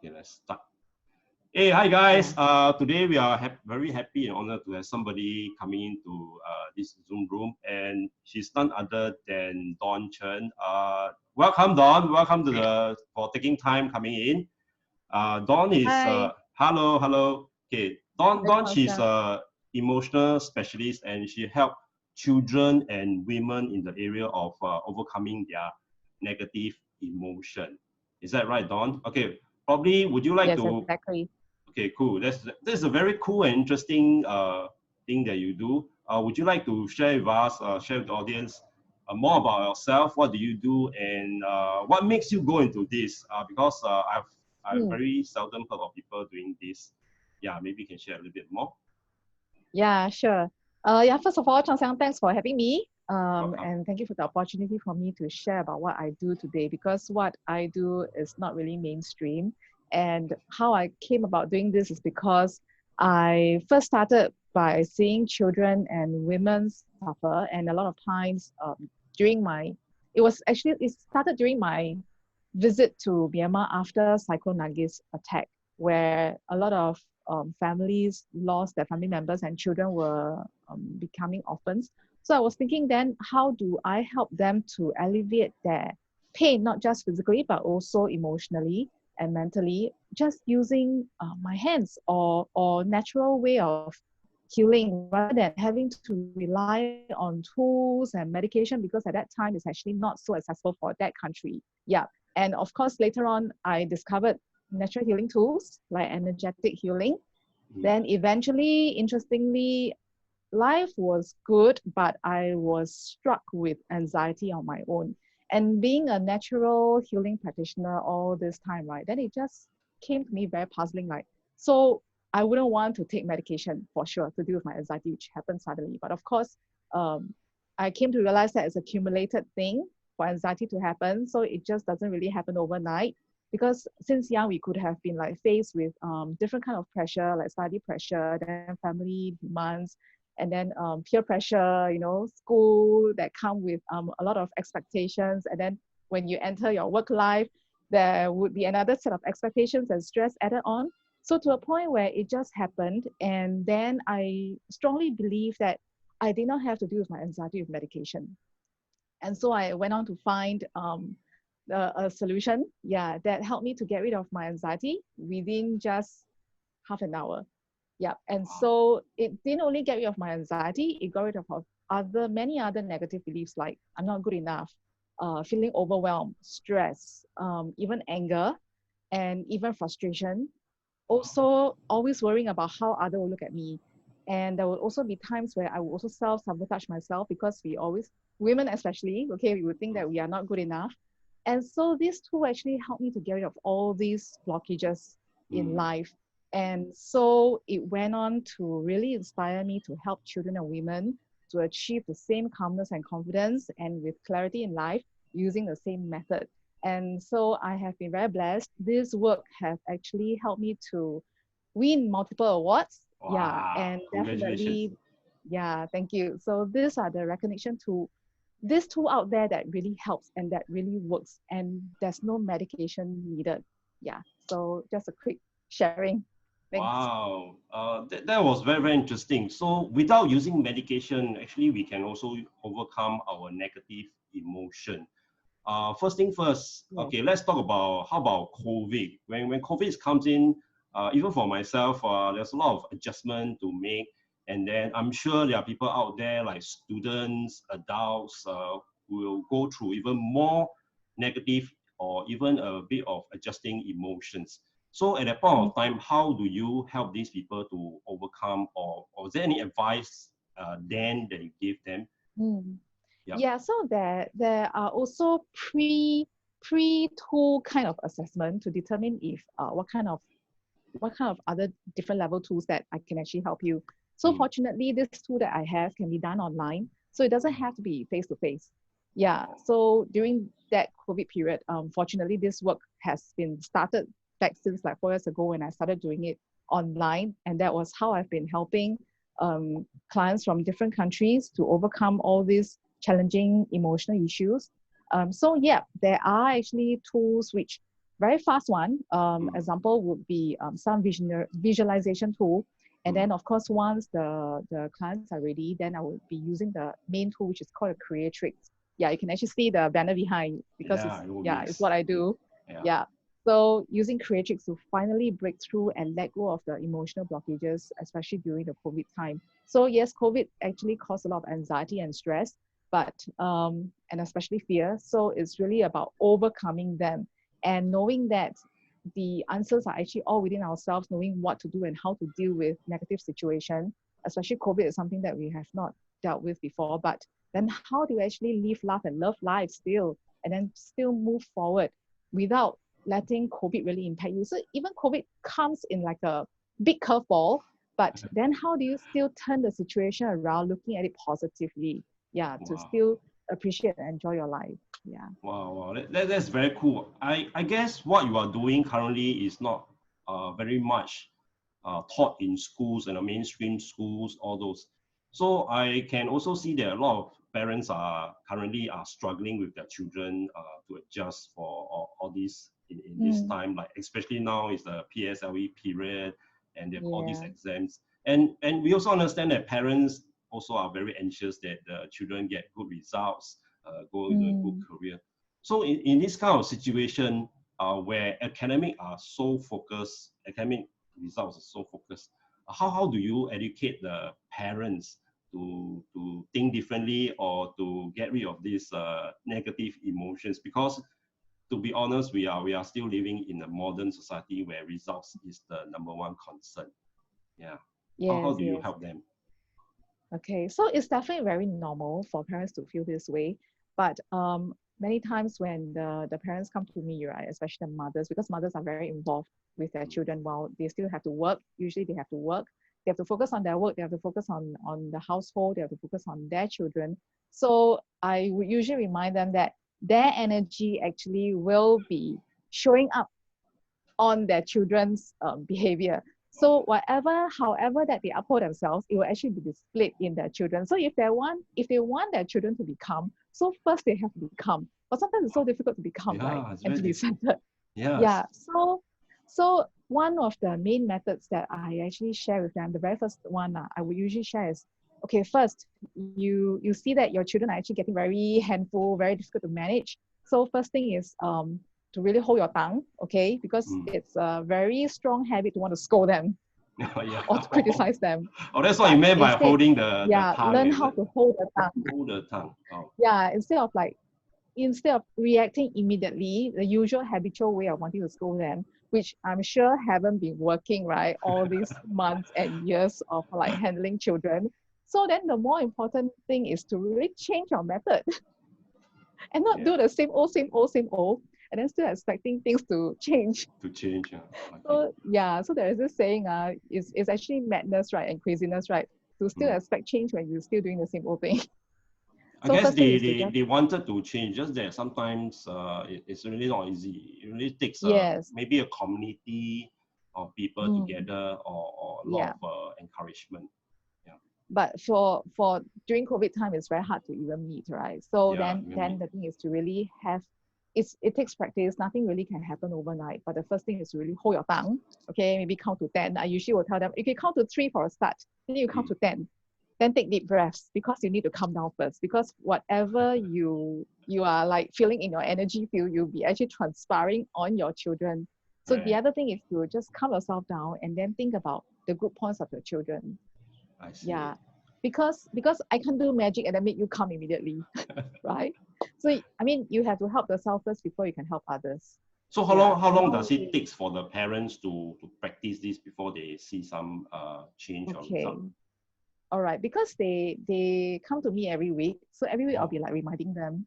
Okay, let's start. Hey, hi guys. Today we are very happy and honored to have somebody coming into this Zoom room, and she's none other than Chen. Welcome, Dawn. Welcome to for taking time coming in. Dawn is Hi. hello. Okay, Very She's welcome. a emotional specialist, and she help children and women in the area of overcoming their negative emotion. Is that right, Dawn? Okay, probably would you like Yes, to? exactly. Okay, cool. That's a very cool and interesting thing that you do. Would you like to share with us, share with the audience more about yourself? What do you do, and what makes you go into this? Because I've Hmm. very seldom heard of people doing this. Yeah, maybe you can share a little bit more. Yeah, sure. First of all, Chang Xiang, thanks for having me. Welcome. And thank you for the opportunity for me to share about what I do today because what I do is not really mainstream. And how I came about doing this is because I first started by seeing children and women suffer, and a lot of times during my, it started during my visit to Myanmar after Cyclone Nagis attack, where a lot of families lost their family members and children were becoming orphans. So I was thinking then, how do I help them to alleviate their pain, not just physically, but also emotionally and mentally, just using my hands or natural way of healing rather than having to rely on tools and medication because at that time it's actually not so accessible for that country. Yeah. And of course, later on, I discovered natural healing tools like energetic healing. Mm. Then eventually, interestingly, life was good, but I was struck with anxiety on my own. And being a natural healing practitioner all this time, right, then it just came to me very puzzling. Like, so I wouldn't want to take medication for sure to deal with my anxiety, which happened suddenly. But of course, um, I came to realize that it's a accumulated thing for anxiety to happen. So it just doesn't really happen overnight because since young we could have been like faced with different kind of pressure like study pressure, then family demands, and then peer pressure, school that come with a lot of expectations, and then when you enter your work life there would be another set of expectations and stress added on. So to a point where it just happened, and then I strongly believe that I did not have to deal with my anxiety with medication. And so I went on to find a solution, yeah, that helped me to get rid of my anxiety within just half an hour. Yeah, and Wow. so it didn't only get rid of my anxiety, it got rid of many other negative beliefs like I'm not good enough, feeling overwhelmed, stress, even anger, and even frustration. Also, always worrying about how others will look at me. And there will also be times where I will also self-sabotage myself because we always, women especially, okay, we would think that we are not good enough. And so these two actually helped me to get rid of all these blockages in Mm. life. And so it went on to really inspire me to help children and women to achieve the same calmness and confidence and with clarity in life using the same method. And so I have been very blessed. This work has actually helped me to win multiple awards. Yeah, Wow. and Congratulations. definitely, yeah, thank you. So these are the recognition to this tool out there that really helps and that really works, and there's no medication needed. Yeah, so just a quick sharing. Thanks. Wow, that was very, very interesting. So without using medication, actually, we can also overcome our negative emotion. First thing first, Yes. okay, let's talk about how about COVID. When COVID comes in, even for myself, there's a lot of adjustment to make. And then I'm sure there are people out there like students, adults, who will go through even more negative or even a bit of adjusting emotions. So at that point Mm, of time, how do you help these people to overcome, or is there any advice then that you give them? mm. Yep. Yeah, so there are also pre tool kind of assessment to determine if what kind of other different level tools that I can actually help you. So Mm. fortunately, this tool that I have can be done online, so it doesn't have to be face to face. Yeah. So during that COVID period, fortunately, this work has been started back since like 4 years ago when I started doing it online, and that was how I've been helping clients from different countries to overcome all these challenging emotional issues. So yeah, there are actually tools which very fast one. Example would be some visualization tool. And then, of course, once the clients are ready, then I would be using the main tool, which is called a Creatrix. Yeah, you can actually see the banner behind because it's what I do. Yeah. So using Creatrix to finally break through and let go of the emotional blockages, especially during the COVID time. So yes, COVID actually caused a lot of anxiety and stress, but and especially fear. So it's really about overcoming them and knowing that the answers are actually all within ourselves, knowing what to do and how to deal with negative situation. Especially COVID is something that we have not dealt with before, but then how do you actually live, laugh, and love life still, and then still move forward without letting COVID really impact you? So even COVID comes in like a big curveball, but then how do you still turn the situation around, looking at it positively? Yeah, to still appreciate and enjoy your life. Yeah. Wow, that's very cool. I guess what you are doing currently is not very much taught in schools and mainstream schools, all those. So I can also see that a lot of parents are currently struggling with their children to adjust for all this in this time, like especially now is the PSLE period and they have all these exams. And we also understand that parents also are very anxious that the children get good results, go into a good career. So in this kind of situation where academic results are so focused, how do you educate the parents to think differently or to get rid of these negative emotions? Because to be honest, we are still living in a modern society where results is the number one concern. Yeah. How do you help them? Okay, so it's definitely very normal for parents to feel this way, but many times when the parents come to me, right, especially the mothers, because mothers are very involved with their children while they still have to work. Usually they have to work, they have to focus on their work, they have to focus on the household, they have to focus on their children. So I would usually remind them that their energy actually will be showing up on their children's behavior. So however that they uphold themselves, it will actually be displayed in their children. So if they want their children to be calm, so first they have to be calm. But sometimes it's so difficult to be calm, right? And to be centered. Yes. Yeah. So one of the main methods that I actually share with them, the very first one I would usually share is, okay, first you see that your children are actually getting very handful, very difficult to manage. So first thing is to really hold your tongue, okay? Because it's a very strong habit to want to scold them or to criticize them. Oh, that's what you meant by holding the tongue. Learn how to hold the tongue. Hold the tongue. Oh. Yeah, instead of reacting immediately, the usual habitual way of wanting to scold them, which I'm sure haven't been working, right? All these months and years of like handling children. So then the more important thing is to really change your method and not do the same old, and then still expecting things to change. Okay. So there is this saying, it's actually madness, right, and craziness, right, to still expect change when you're still doing the same old thing. So I guess they wanted to change, just that sometimes it's really not easy. It really takes maybe a community of people together or a lot of encouragement. Yeah. But for during COVID time, it's very hard to even meet, right? So then the thing is to really have, it takes practice. Nothing really can happen overnight. But the first thing is to really hold your tongue. Okay, maybe count to 10. I usually will tell them, you can count to 3 for a start. Then you count to 10. Then take deep breaths, because you need to calm down first. Because whatever you are like feeling in your energy field, you'll be actually transpiring on your children. So the other thing is to just calm yourself down and then think about the good points of your children. I see. Yeah, because I can't do magic and then make you calm immediately, right? So I mean, you have to help yourself first before you can help others. So how long does it take for the parents to practice this before they see some change or result? All right, because they come to me every week, so every week I'll be like reminding them,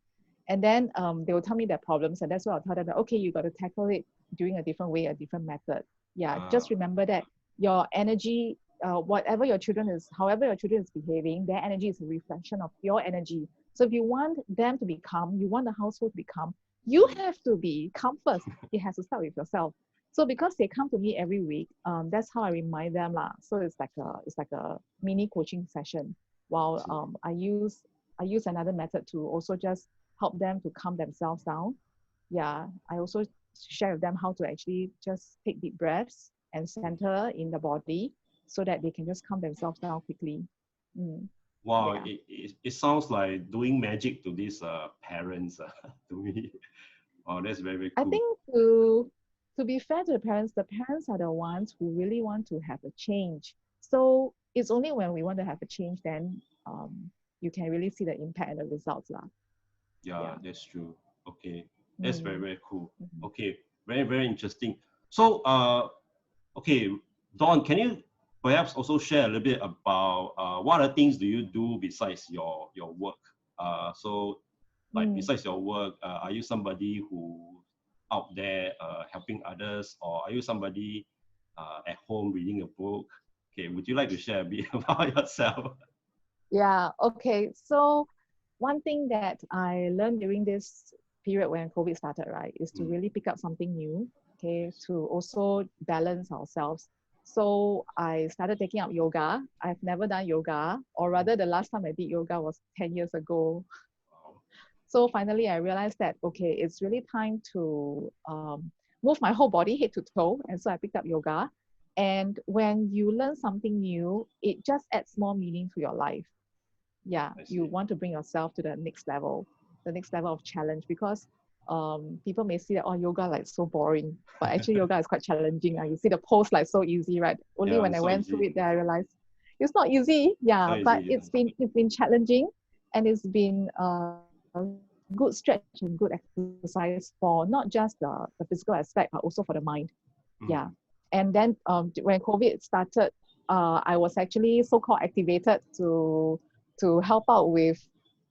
and then they will tell me their problems, and that's why I'll tell them that, okay, you got to tackle it doing a different way, a different method. Yeah, just remember that your energy, however your children is behaving, their energy is a reflection of your energy. So if you want them to be calm, you want the household to be calm, you have to be calm first. It has to start with yourself. So because they come to me every week, that's how I remind them lah. So it's like a mini coaching session. While I use another method to also just help them to calm themselves down. Yeah, I also share with them how to actually just take deep breaths and center in the body so that they can just calm themselves down quickly. Wow, Yeah. it sounds like doing magic to these parents to me. Oh, that's very, very I cool. think to be fair to the parents are the ones who really want to have a change. So it's only when we want to have a change then you can really see the impact and the results lah. Yeah, Yeah. that's true. Okay, that's very, very cool. Mhm. Okay, very, very interesting. So, okay, Dawn, can you perhaps also share a little bit about what other things do you do besides your work? So, like Mm. besides your work, are you somebody who out there helping others, or are you somebody at home reading a book? Okay, would you like to share a bit about yourself? Yeah, okay. So one thing that I learned during this period when COVID started, right, is to Mm, really pick up something new, okay, yes. to also balance ourselves. So I started taking up yoga. I've never done yoga, or rather, the last time I did yoga was 10 years ago. Wow. So finally, I realized that, okay, it's really time to move my whole body head to toe. And so I picked up yoga. And when you learn something new, it just adds more meaning to your life. Yeah, I you see. want to bring yourself to the next level of challenge, because people may see that, oh, yoga like so boring, but actually yoga is quite challenging. You see the pose like so easy, right? Only Yeah, when I it's not went through easy. it that I realized it's not easy. Yeah, Not easy. but Yeah. it's been challenging, and it's been good stretch and good exercise for not just the physical aspect, but also for the mind. Yeah. Mm. And then when COVID started, I was actually so-called activated to help out with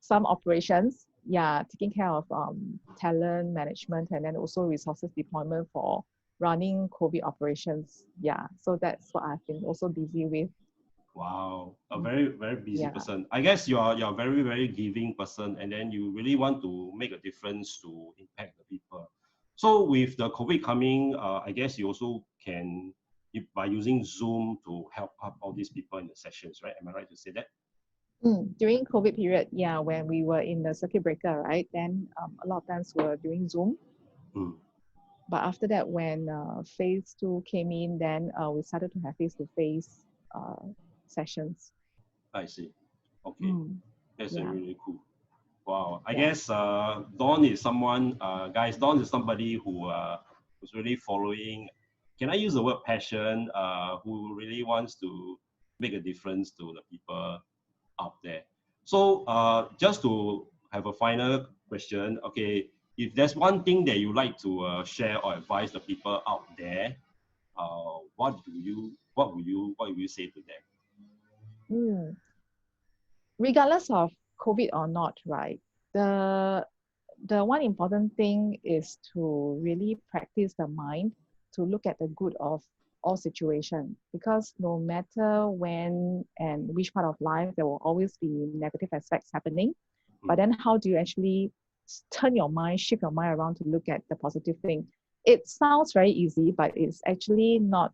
some operations. Yeah, taking care of talent management and then also resources deployment for running COVID operations. Yeah, so that's what I've been also busy with. Wow, a Mm. very, very busy Yeah. person. I guess you're a very, very giving person, and then you really want to make a difference to impact the people. So with the COVID coming, I guess you also can by using Zoom to help up all these people in the sessions, right? Am I right to say that? During COVID period, yeah, when we were in the circuit breaker, right? Then a lot of times we were doing Zoom. Mm, But after that, when phase two came in, then we started to have face-to-face uh, sessions. I see. Okay, Mm, that's yeah, really cool. Wow, I yeah. guess Dawn is someone, guys. Dawn is somebody who's really following. Can I use the word passion? Who really wants to make a difference to the people out there. So just to have a final question, okay, if there's one thing that you like to share or advise the people out there, what will you say to them? Mm. Regardless of COVID or not, right? The the one important thing is to really practice the mind to look at the good of all situations, because no matter when and which part of life, there will always be negative aspects happening. But Mm, then how do you actually turn your mind, shift your mind around to look at the positive thing? It sounds very easy, but it's actually not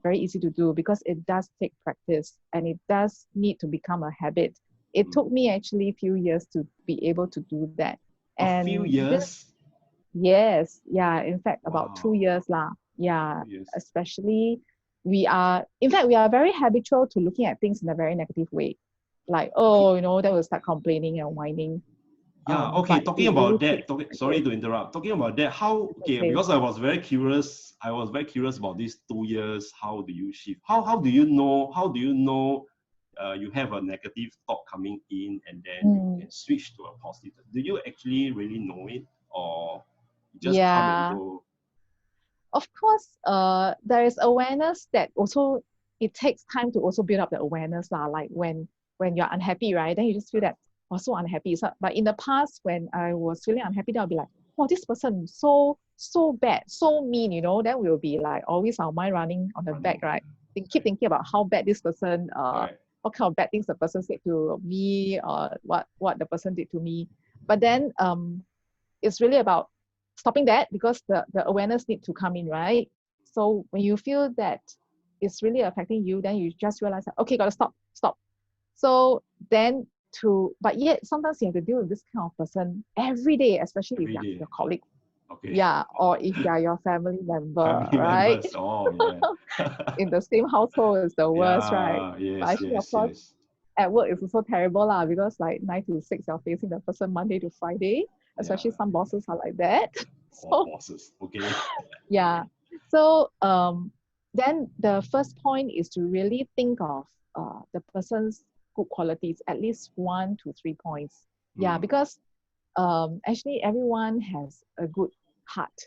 very easy to do, because it does take practice and it does need to become a habit. It mm. took me actually a few years to be able to do that. A few And this, years? yes, yeah, in fact, about Wow, 2 years lah. Yeah, 2 years. especially in fact, we are very habitual to looking at things in a very negative way. Like, Okay. oh, then we'll start complaining and whining. Yeah, okay, But talking it really about that, takes sorry practice. to interrupt. Talking about that, how, It's okay, okay. because I was very curious about these 2 years, how do you shift? How do you know you have a negative thought coming in and then you Mm, can switch to a positive? Do you actually really know it, or you just come and yeah. go? Of course, there is awareness that also it takes time to also build up the awareness lah. Like when you're unhappy, right? Then you just feel that oh, so unhappy. So, but in the past, when I was feeling unhappy, then I'll be like, oh, this person so bad, so mean. Then we'll be like always our mind running on the back, Running. right? Keep Right. thinking about how bad this person, Correct. what kind of bad things the person said to me, or what the person did to me. But then it's really about stopping that, because the awareness need to come in, right? So when you feel that it's really affecting you, then you just realize that, okay, gotta stop. So then but yet sometimes you have to deal with this kind of person every day, especially if Every you're day. your colleague. Okay. Yeah, or if they are your family member, Family right? members. Oh, yeah. In the same household is the worst, right? Yeah, But yes, actually, of yes, course, yes. at work it's also terrible lah, because like 9 to 6, you're facing the person Monday to Friday. Yeah. Especially some bosses are like that. Or So bosses. Okay. yeah. So then the first point is to really think of the person's good qualities, at least 1 to 3 points. Yeah, Mm. because actually everyone has a good heart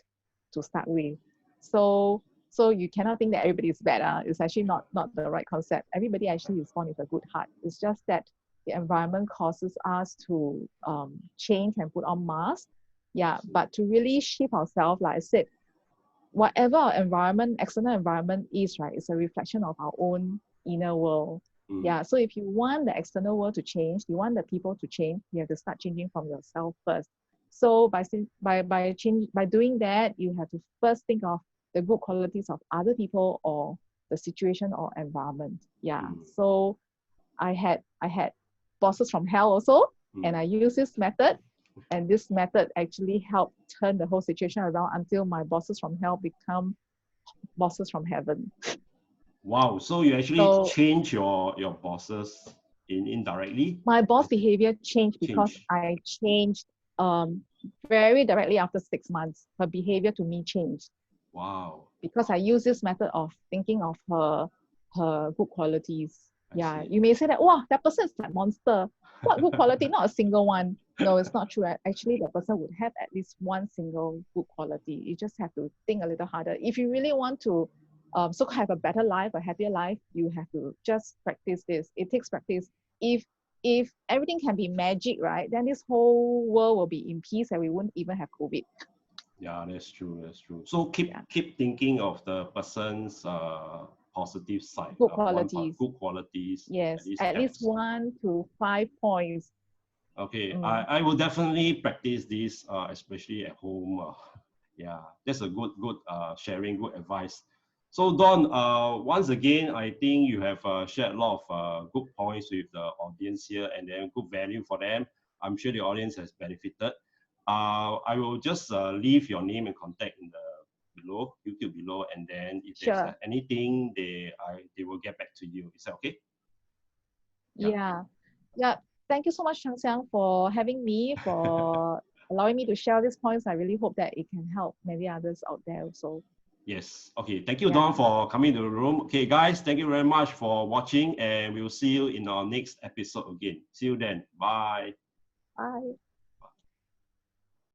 to start with. So you cannot think that everybody is bad. It's actually not the right concept. Everybody actually is born with a good heart. It's just that the environment causes us to change and put on masks. Yeah, but to really shift ourselves, like I said, whatever our environment, external environment is, right, it's a reflection of our own inner world. Mm. Yeah. So if you want the external world to change, you want the people to change, you have to start changing from yourself first. So by doing that, you have to first think of the good qualities of other people or the situation or environment. Yeah. Mm. So I had bosses from hell also, and Mm. I use this method, and this method actually helped turn the whole situation around until my bosses from hell become bosses from heaven. Wow. So you actually So change your bosses indirectly? my boss Is it behavior changed because change? I changed very directly after 6 months. Her behavior to me changed Wow. because I use this method of thinking of her good qualities. I Yeah, see. you may say that, wow, that person is like monster. What good quality? Not a single one. No, it's not true. Actually, the person would have at least one single good quality. You just have to think a little harder. If you really want to so have a better life, a happier life, you have to just practice this. It takes practice. If everything can be magic, right, then this whole world will be in peace and we wouldn't even have COVID. Yeah, that's true. That's true. So keep Yeah. keep thinking of the person's positive side, Good one qualities. good qualities. At Yes, least at least helps. 1 to 5 points. Okay, Mm. I will definitely practice this, especially at home. Yeah, that's a good sharing, good advice. So Don, once again, I think you have shared a lot of good points with the audience here, and then good value for them. I'm sure the audience has benefited. I will just leave your name and contact in the below, YouTube below, and then if there's Sure. anything, they will get back to you. Is that okay? Yeah. Yeah. Yeah. Thank you so much, Chang Xiang, for having me, for allowing me to share these points. I really hope that it can help many others out there also. Yes. Okay. Thank you, Don, Yeah. for coming to the room. Okay, guys, thank you very much for watching, and we'll see you in our next episode again. See you then. Bye. Bye.